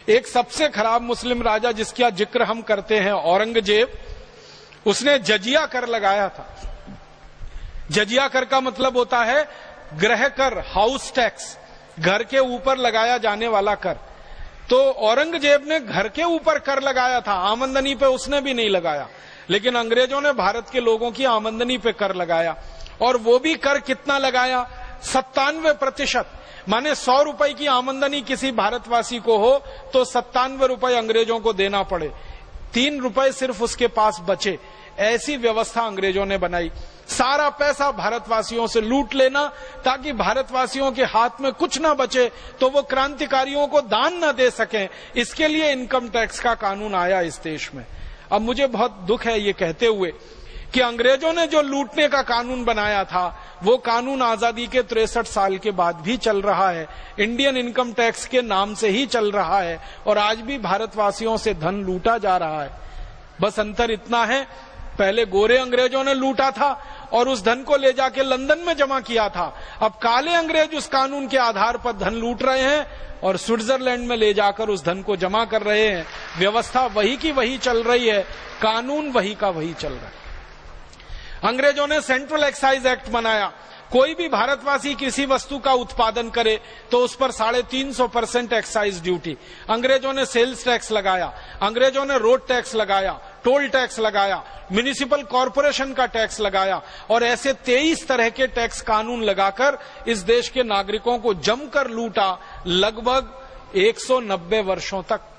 एक सबसे खराब मुस्लिम राजा जिसका जिक्र हम करते हैं, औरंगजेब, उसने जजिया कर लगाया था। जजिया कर का मतलब होता है गृह कर, हाउस टैक्स, घर के ऊपर लगाया जाने वाला कर। तो औरंगजेब ने घर के ऊपर कर लगाया था, आमदनी पे उसने भी नहीं लगाया, लेकिन अंग्रेजों ने भारत के लोगों की आमदनी पे कर लगाया। और वो भी कर कितना लगाया? 97%। माने 100 रुपए की आमदनी किसी भारतवासी को हो तो 97 रुपए अंग्रेजों को देना पड़े, 3 रुपए सिर्फ उसके पास बचे। ऐसी व्यवस्था अंग्रेजों ने बनाई। सारा पैसा भारतवासियों से लूट लेना ताकि भारतवासियों के हाथ में कुछ ना बचे तो वो क्रांतिकारियों को दान ना दे सकें। इसके लिए इनकम टैक्स का कानून आया इस देश में। अब मुझे बहुत दुख है ये कहते हुए कि अंग्रेजों ने जो लूटने का कानून बनाया था वो कानून आजादी के 63 साल के बाद भी चल रहा है, इंडियन इनकम टैक्स के नाम से ही चल रहा है और आज भी भारतवासियों से धन लूटा जा रहा है। बस अंतर इतना है, पहले गोरे अंग्रेजों ने लूटा था और उस धन को ले जाके लंदन में जमा किया था। अब काले अंग्रेज उस कानून के आधार पर धन लूट रहे हैं और स्विट्जरलैंड में ले जाकर उस धन को जमा कर रहे हैं। व्यवस्था वही की वही चल रही है, कानून वही का वही चल रहा है। अंग्रेजों ने सेंट्रल एक्साइज एक्ट बनाया। कोई भी भारतवासी किसी वस्तु का उत्पादन करे तो उस पर 350% एक्साइज ड्यूटी। अंग्रेजों ने सेल्स टैक्स लगाया, अंग्रेजों ने रोड टैक्स लगाया, टोल टैक्स लगाया, म्युनिसिपल कॉरपोरेशन का टैक्स लगाया और ऐसे 23 तरह के टैक्स कानून लगाकर इस देश के नागरिकों को जमकर लूटा लगभग 190 वर्षों तक।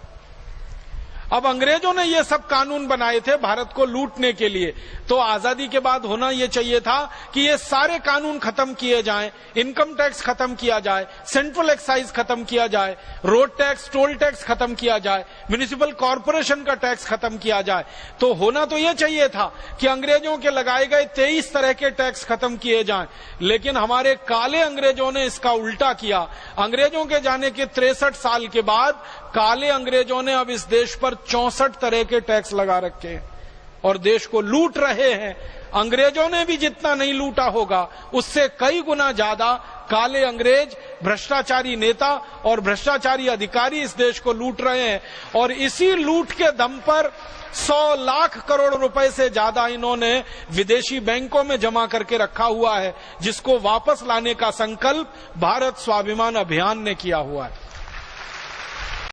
अब अंग्रेजों ने ये सब कानून बनाए थे भारत को लूटने के लिए, तो आजादी के बाद होना ये चाहिए था कि ये सारे कानून खत्म किए जाएं, इनकम टैक्स खत्म किया जाए, सेंट्रल एक्साइज खत्म किया जाए, रोड टैक्स, टोल टैक्स खत्म किया जाए, म्युनिसिपल कॉरपोरेशन का टैक्स खत्म किया जाए। तो होना तो ये चाहिए था कि अंग्रेजों के लगाए गए 23 तरह के टैक्स खत्म किए जाएं, लेकिन हमारे काले अंग्रेजों ने इसका उल्टा किया। अंग्रेजों के जाने के 63 साल के बाद काले अंग्रेजों ने अब इस देश पर 64 तरह के टैक्स लगा रखे हैं और देश को लूट रहे हैं। अंग्रेजों ने भी जितना नहीं लूटा होगा उससे कई गुना ज्यादा काले अंग्रेज, भ्रष्टाचारी नेता और भ्रष्टाचारी अधिकारी इस देश को लूट रहे हैं। और इसी लूट के दम पर 100 लाख करोड़ रुपए से ज्यादा इन्होंने विदेशी बैंकों में जमा करके रखा हुआ है, जिसको वापस लाने का संकल्प भारत स्वाभिमान अभियान ने किया हुआ है।